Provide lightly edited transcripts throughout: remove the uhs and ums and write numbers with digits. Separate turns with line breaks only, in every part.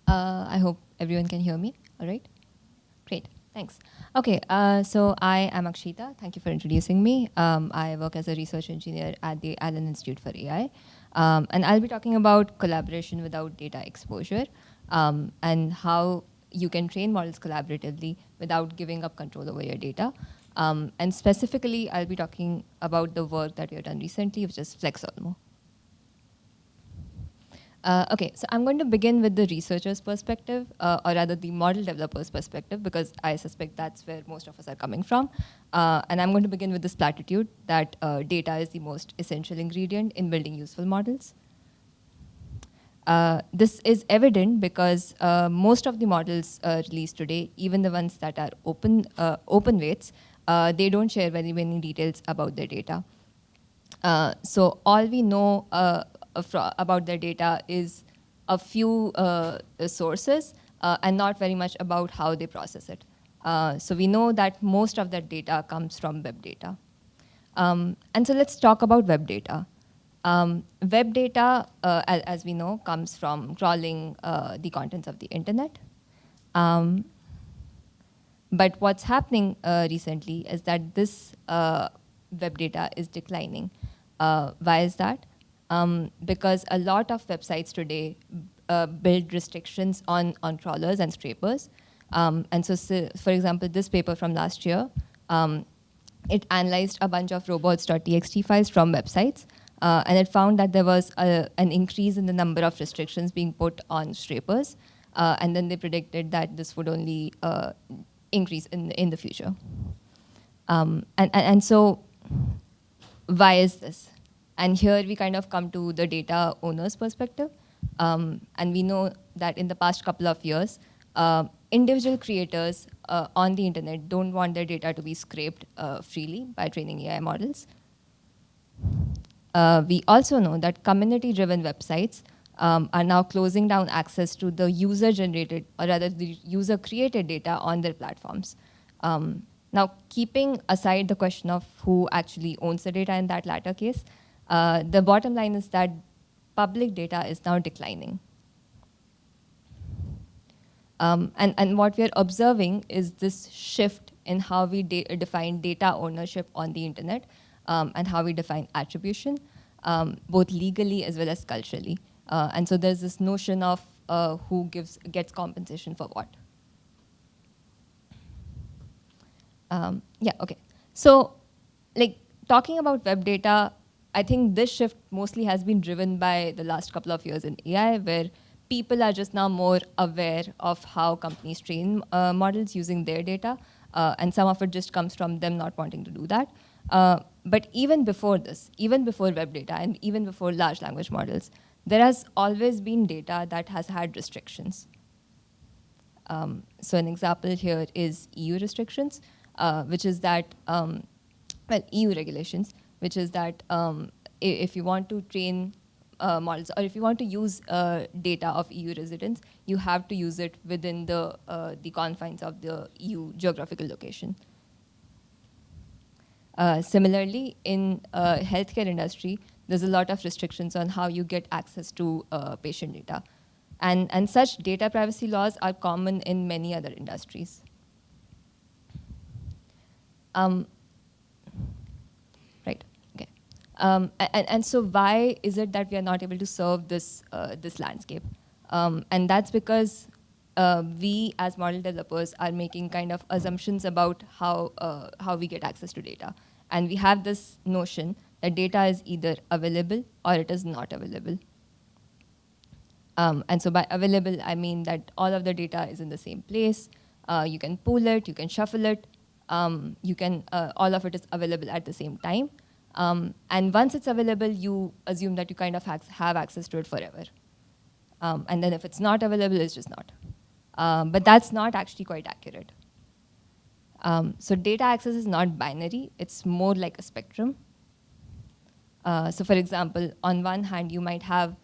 I hope everyone can hear me. All right. Great. Thanks. Okay. So I am Akshita. Thank you for introducing me. I work as a research engineer at the Allen Institute for AI. And I'll be talking about collaboration without data exposure and how you can train models collaboratively without giving up control over your data. And specifically, I'll be talking about the work that we have done recently, which is FlexOlmo. Okay, so I'm going to begin with the researcher's perspective, or rather the model developer's perspective, because I suspect that's where most of us are coming from. And I'm going to begin with this platitude that data is the most essential ingredient in building useful models. This is evident because most of the models released today, even the ones that are open weights, they don't share very many details about their data. So all we know about their data is a few sources and not very much about how they process it. So we know that most of that data comes from web data. And so let's talk about web data. Web data, as we know, comes from crawling the contents of the internet. But what's happening recently is that this web data is declining. Why is that? Because a lot of websites today build restrictions on crawlers and scrapers. And so, for example, this paper from last year, it analyzed a bunch of robots.txt files from websites, and it found that there was an increase in the number of restrictions being put on scrapers, and then they predicted that this would only increase in the future. And so why is this? And here we kind of come to the data owner's perspective. And we know that in the past couple of years, individual creators on the internet don't want their data to be scraped freely by training AI models. We also know that community-driven websites are now closing down access to the user-generated, or rather the user-created data on their platforms. Now, keeping aside the question of who actually owns the data in that latter case, the bottom line is that public data is now declining. And what we're observing is this shift in how we define data ownership on the internet and how we define attribution, both legally as well as culturally. And so there's this notion of who gets compensation for what. Yeah, okay. So, like, talking about web data, I think this shift mostly has been driven by the last couple of years in AI, where people are just now more aware of how companies train models using their data, and some of it just comes from them not wanting to do that. But even before this, even before web data, and even before large language models, there has always been data that has had restrictions. So an example here is EU restrictions, which is that, well, EU regulations, which is that if you want to train models, or if you want to use data of EU residents, you have to use it within the confines of the EU geographical location. Similarly, in healthcare industry, there's a lot of restrictions on how you get access to patient data. And such data privacy laws are common in many other industries. Right, okay. And so why is it that we are not able to serve this, this landscape? And that's because we as model developers are making kind of assumptions about how we get access to data. And we have this notion that data is either available or it is not available. And so by available, I mean that all of the data is in the same place. You can pool it, you can shuffle it, all of it is available at the same time. And once it's available, you assume that you kind of have access to it forever. And then if it's not available, it's just not. But that's not actually quite accurate. So data access is not binary. It's more like a spectrum. So for example, on one hand, you might have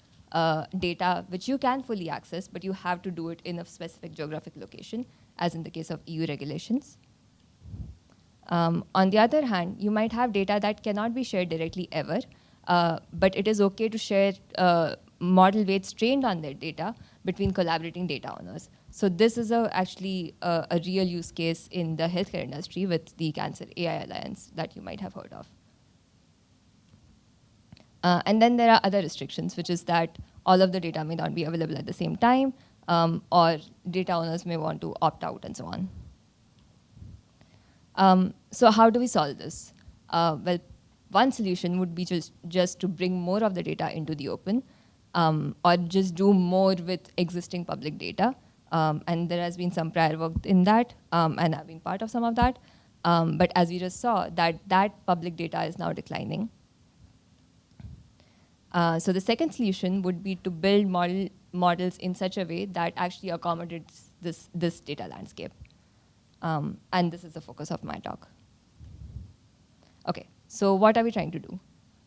data which you can fully access, but you have to do it in a specific geographic location, as in the case of EU regulations. On the other hand, you might have data that cannot be shared directly ever, but it is okay to share model weights trained on their data between collaborating data owners. So this is actually a real use case in the healthcare industry with the Cancer AI Alliance that you might have heard of. And then there are other restrictions, which is that all of the data may not be available at the same time, or data owners may want to opt out and so on. So how do we solve this? Well, one solution would be just to bring more of the data into the open, or just do more with existing public data. And there has been some prior work in that, and I've been part of some of that. But as we just saw, that public data is now declining. So the second solution would be to build models in such a way that actually accommodates this data landscape. And this is the focus of my talk. Okay, so what are we trying to do?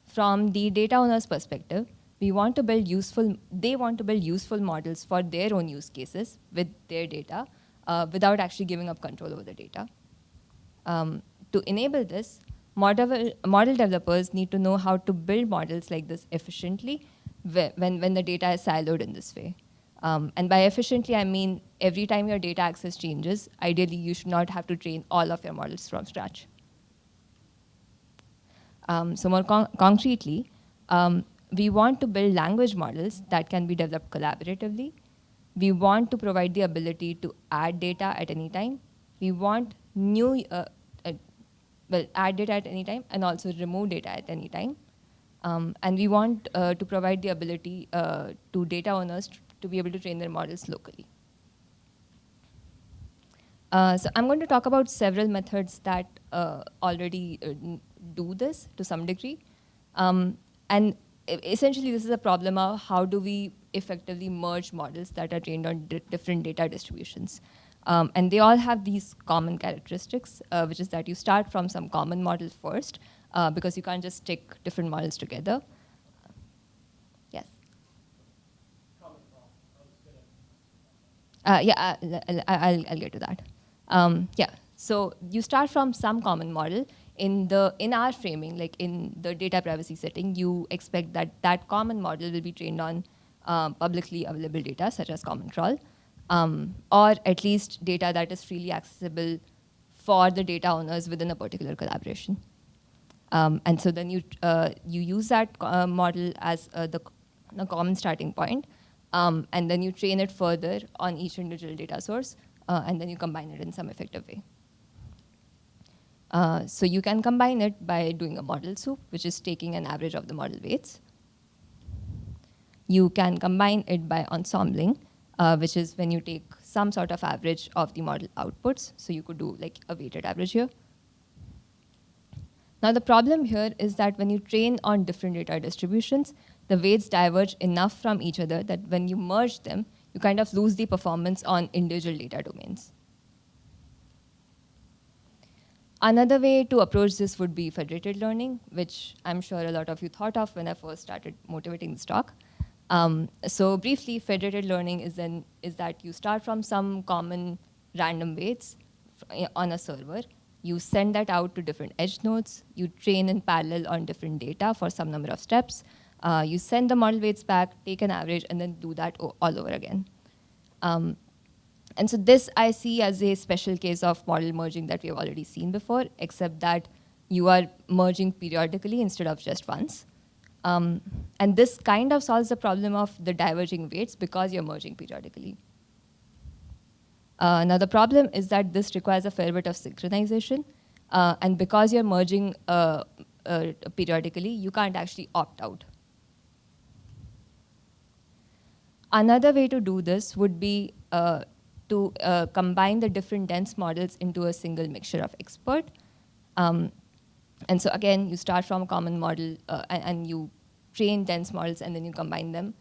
From the data owner's perspective, they want to build useful models for their own use cases with their data without actually giving up control over the data. To enable this, model developers need to know how to build models like this efficiently when the data is siloed in this way. And by efficiently, I mean every time your data access changes, ideally you should not have to train all of your models from scratch. So more concretely, we want to build language models that can be developed collaboratively. We want to provide the ability to add data at any time. We want add data at any time and also remove data at any time. And we want to provide the ability to data owners to be able to train their models locally. So I'm going to talk about several methods that already do this to some degree. And essentially, this is a problem of how do we effectively merge models that are trained on different data distributions. And they all have these common characteristics, which is that you start from some common model first, because you can't just stick different models together. Yes? Yeah, I'll get to that. Yeah, so you start from some common model. In our framing, like in the data privacy setting, you expect that common model will be trained on publicly available data, such as common crawl, or at least data that is freely accessible for the data owners within a particular collaboration. And so then you use that model as the common starting point, and then you train it further on each individual data source, and then you combine it in some effective way. So you can combine it by doing a model soup, which is taking an average of the model weights. You can combine it by ensembling, which is when you take some sort of average of the model outputs. So you could do like a weighted average here. Now the problem here is that when you train on different data distributions, the weights diverge enough from each other that when you merge them, you kind of lose the performance on individual data domains. Another way to approach this would be federated learning, which I'm sure a lot of you thought of when I first started motivating this talk. So briefly, federated learning is that you start from some common random weights on a server. You send that out to different edge nodes. You train in parallel on different data for some number of steps. You send the model weights back, take an average, and then do that all over again. And so this I see as a special case of model merging that we have already seen before, except that you are merging periodically instead of just once. And this kind of solves the problem of the diverging weights because you're merging periodically. Now the problem is that this requires a fair bit of synchronization. And because you're merging periodically, you can't actually opt out. Another way to do this would be to combine the different dense models into a single mixture of expert. And so again, you start from a common model and you train dense models and then you combine them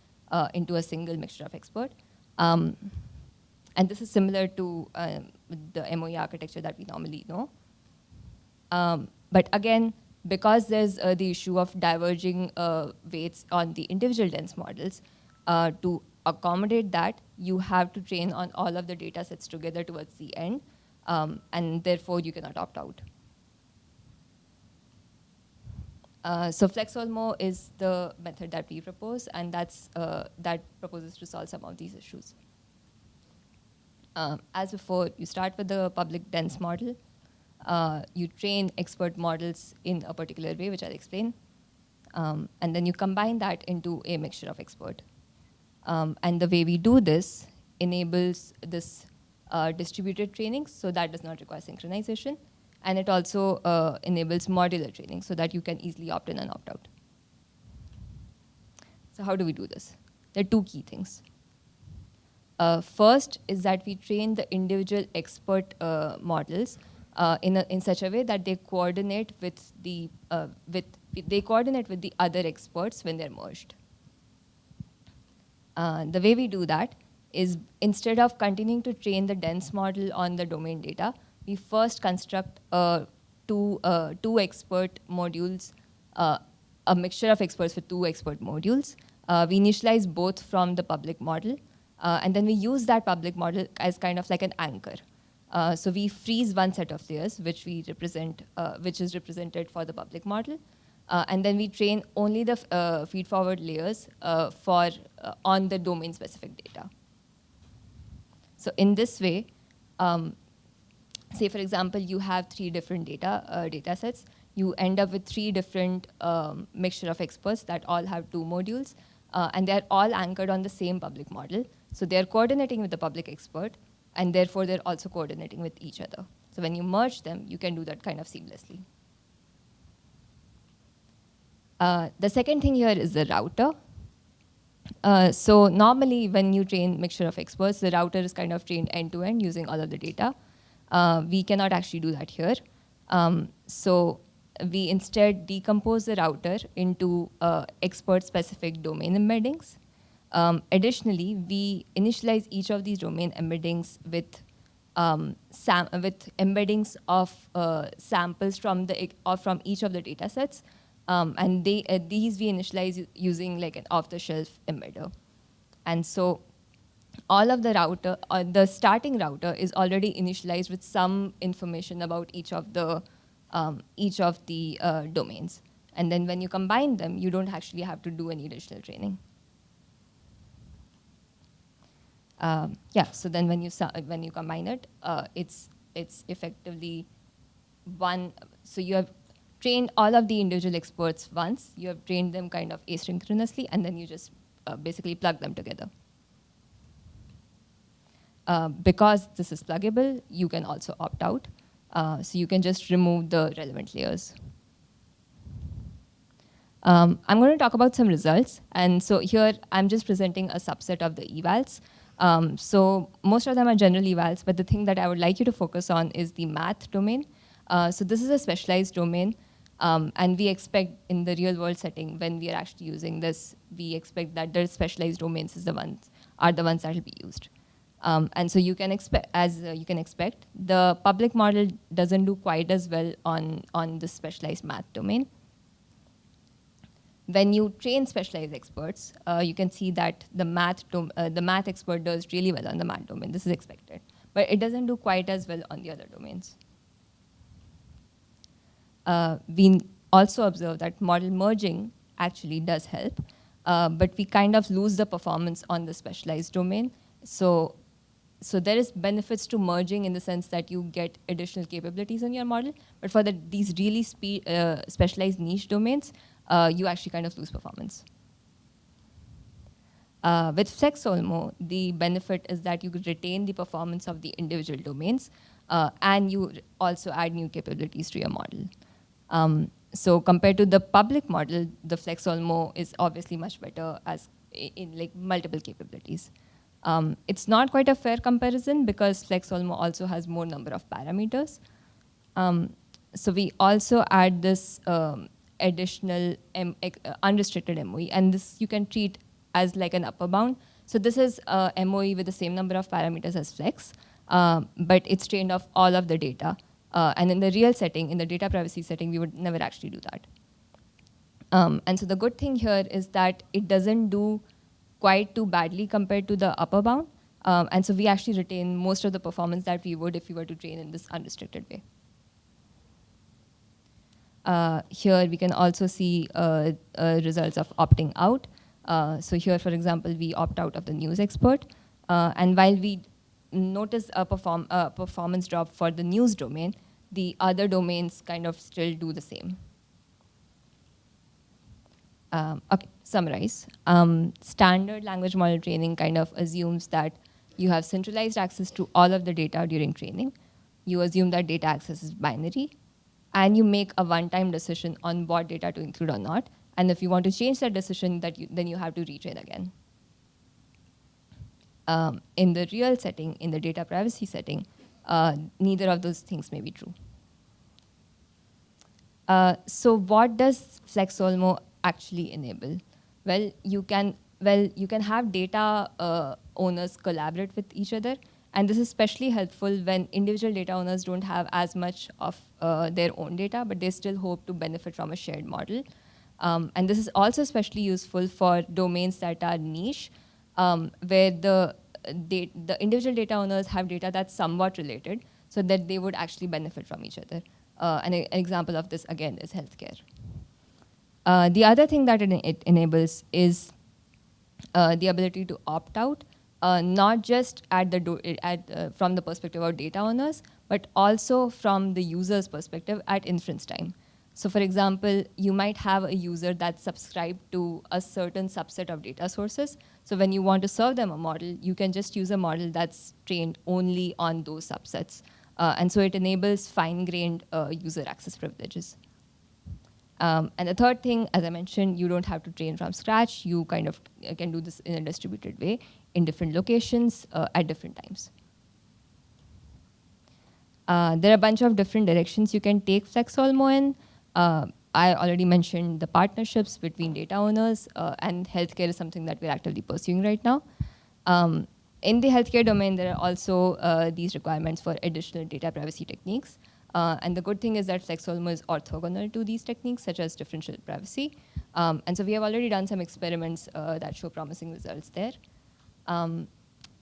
into a single mixture of expert. And this is similar to the MOE architecture that we normally know. But again, because there's the issue of diverging weights on the individual dense models, to accommodate that, you have to train on all of the data sets together towards the end, and therefore you cannot opt out. So FlexOlmo is the method that we propose, and that proposes to solve some of these issues. As before, you start with the public dense model. You train expert models in a particular way, which I'll explain. And then you combine that into a mixture of expert. And the way we do this enables this distributed training, so that does not require synchronization. And it also enables modular training, so that you can easily opt in and opt out. So how do we do this? There are two key things. First is that we train the individual expert models in such a way that they coordinate with the other experts when they're merged. The way we do that is, instead of continuing to train the dense model on the domain data, we first construct two expert modules, a mixture of experts with two expert modules. We initialize both from the public model, and then we use that public model as kind of like an anchor. So we freeze one set of layers, which is represented for the public model. And then we train only the feed-forward layers on the domain-specific data. So in this way, say for example, you have 3 different data sets. You end up with 3 different mixture of experts that all have 2 modules, and they're all anchored on the same public model. So they're coordinating with the public expert, and therefore they're also coordinating with each other. So when you merge them, you can do that kind of seamlessly. The second thing here is the router. So normally when you train mixture of experts, the router is kind of trained end-to-end using all of the data. We cannot actually do that here. So we instead decompose the router into expert-specific domain embeddings. Additionally, we initialize each of these domain embeddings with embeddings of samples from each of the data sets. And these we initialize using like an off-the-shelf embedder. And so all of the router, the starting router is already initialized with some information about each of the domains. And then when you combine them, you don't actually have to do any additional training. So then when you combine it, it's effectively one. So you have trained all of the individual experts once. You have trained them kind of asynchronously, and then you just basically plug them together. Because this is pluggable, you can also opt out. So you can just remove the relevant layers. I'm going to talk about some results. And so here, I'm just presenting a subset of the evals. So most of them are general evals, but the thing that I would like you to focus on is the math domain. So this is a specialized domain. And we expect in the real world setting, when we are actually using this, we expect that the specialized domains are the ones that will be used. And so you can expect, the public model doesn't do quite as well on the specialized math domain. When you train specialized experts, you can see that the math expert does really well on the math domain. This is expected. But it doesn't do quite as well on the other domains. We also observe that model merging actually does help, but we kind of lose the performance on the specialized domain. So there is benefits to merging in the sense that you get additional capabilities in your model, but for these really specialized niche domains, you actually kind of lose performance. With FlexOlmo, the benefit is that you could retain the performance of the individual domains, and you also add new capabilities to your model. So compared to the public model, the FlexOlmo is obviously much better in like multiple capabilities. It's not quite a fair comparison because FlexOlmo also has more number of parameters. So we also add this additional unrestricted MOE, and this you can treat as like an upper bound. So this is a MOE with the same number of parameters as Flex, but it's trained off all of the data. And in the real setting, in the data privacy setting, we would never actually do that. And so the good thing here is that it doesn't do quite too badly compared to the upper bound. And so we actually retain most of the performance that we would if we were to train in this unrestricted way. Here we can also see results of opting out. So here, for example, we opt out of the news expert. And while we notice a performance drop for the news domain, the other domains kind of still do the same. Okay, summarize. Standard language model training kind of assumes that you have centralized access to all of the data during training. You assume that data access is binary, and you make a one-time decision on what data to include or not. And if you want to change that decision, then you have to retrain again. In the real setting, in the data privacy setting, neither of those things may be true. So what does FlexOlmo actually enable? Well, you can have data owners collaborate with each other, and this is especially helpful when individual data owners don't have as much of their own data, but they still hope to benefit from a shared model. And this is also especially useful for domains that are niche, where the individual data owners have data that's somewhat related, so that they would actually benefit from each other. An example of this, again, is healthcare. The other thing that it enables is the ability to opt out, not just from the perspective of data owners, but also from the user's perspective at inference time. So for example, you might have a user that's subscribed to a certain subset of data sources. So when you want to serve them a model, you can just use a model that's trained only on those subsets. And so it enables fine-grained user access privileges. And the third thing, as I mentioned, you don't have to train from scratch. You kind of can do this in a distributed way in different locations at different times. There are a bunch of different directions you can take FlexOlmo in. I already mentioned the partnerships between data owners, and healthcare is something that we're actively pursuing right now. In the healthcare domain, there are also these requirements for additional data privacy techniques. And the good thing is that FlexOlmo is orthogonal to these techniques, such as differential privacy. And so we have already done some experiments that show promising results there.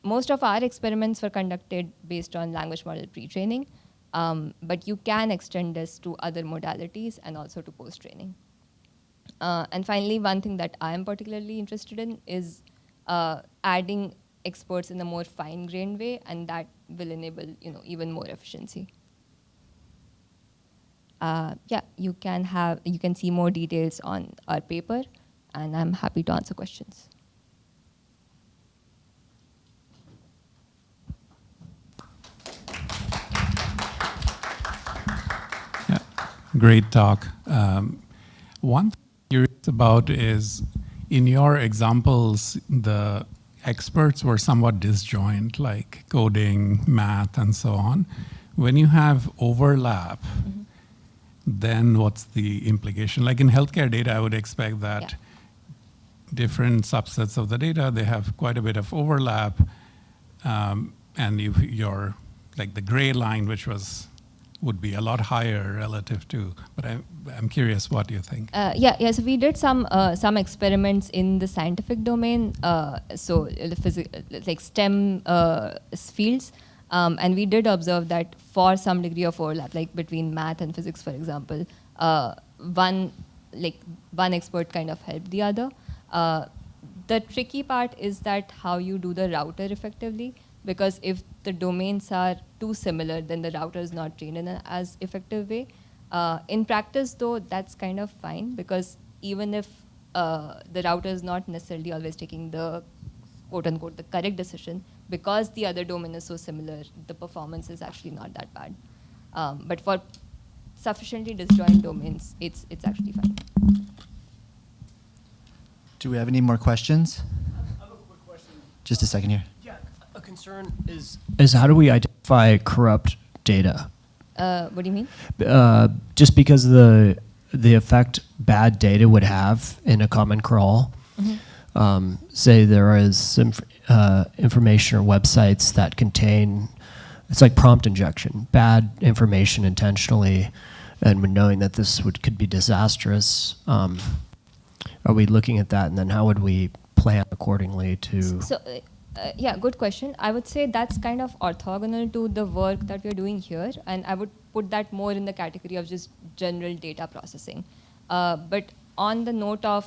Most of our experiments were conducted based on language model pre-training, but you can extend this to other modalities and also to post-training. And finally, one thing that I am particularly interested in is adding experts in a more fine-grained way, and that will enable even more efficiency. Yeah, you can see more details on our paper, and I'm happy to answer questions.
Yeah, great talk. One thing I'm curious about is, in your examples, the experts were somewhat disjoint, like coding, math, and so on. When you have overlap, then what's the implication? Like in healthcare data, I would expect that different subsets of the data, they have quite a bit of overlap. And you're like the gray line, which would be a lot higher relative to, but I'm curious what you think.
So we did some experiments in the scientific domain, so like STEM fields. And we did observe that for some degree of overlap, like between math and physics, for example, one expert kind of helped the other. The tricky part is that how you do the router effectively, because if the domains are too similar, then the router is not trained in an as effective way. In practice, though, that's kind of fine, because even if the router is not necessarily always taking the quote-unquote the correct decision, because the other domain is so similar, the performance is actually not that bad. But for sufficiently disjoint domains, it's actually fine.
Do we have any more questions?
I have a quick question.
Just a second here.
Yeah, a concern is how do we identify corrupt data?
What do you mean?
Just because of the effect bad data would have in a common crawl. Say there is some information or websites that contain, it's like prompt injection, bad information intentionally, and knowing that this could be disastrous. Are we looking at that, and then how would we plan accordingly to?
So Yeah, good question. I would say that's kind of orthogonal to the work that we're doing here, and I would put that more in the category of just general data processing. But on the note of,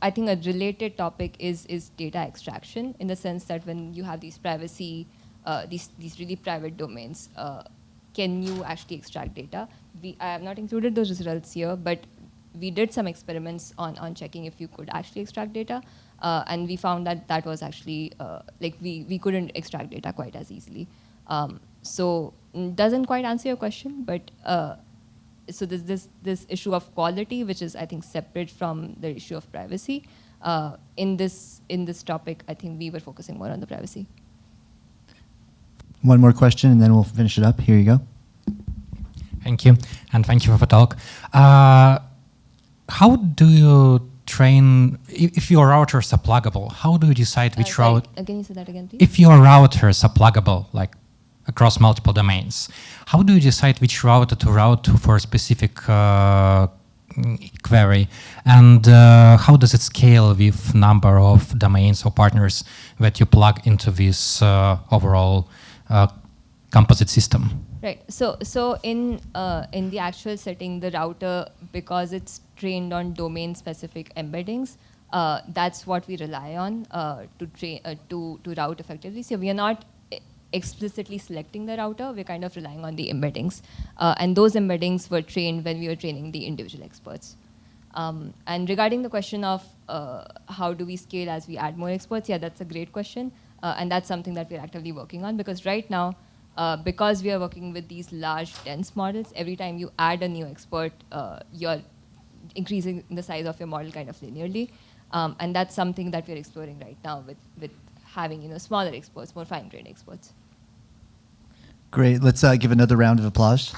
I think a related topic is data extraction, in the sense that when you have these privacy, these really private domains, can you actually extract data? I have not included those results here, but we did some experiments on checking if you could actually extract data, and we found that that was actually, like we couldn't extract data quite as easily. So doesn't quite answer your question, but so there's this issue of quality, which is, I think, separate from the issue of privacy. In this topic, I think we were focusing more on the privacy.
One more question, and then we'll finish it up. Here you go.
Thank you, and thank you for the talk. How do you train, if your routers are pluggable, how do you decide which route?
Can you say that again, please?
If your routers are pluggable, like across multiple domains, how do you decide which router to route to for a specific query? And how does it scale with number of domains or partners that you plug into this overall composite system?
Right. So in the actual setting, the router, because it's trained on domain-specific embeddings, that's what we rely on to route effectively. So we are not explicitly selecting the router. We're kind of relying on the embeddings, and those embeddings were trained when we were training the individual experts. And regarding the question of how do we scale as we add more experts, yeah, that's a great question, and that's something that we're actively working on, because right now, because we are working with these large, dense models, every time you add a new expert, you're increasing the size of your model kind of linearly. And that's something that we're exploring right now with having smaller experts, more fine-grained experts.
Great. Let's give another round of applause.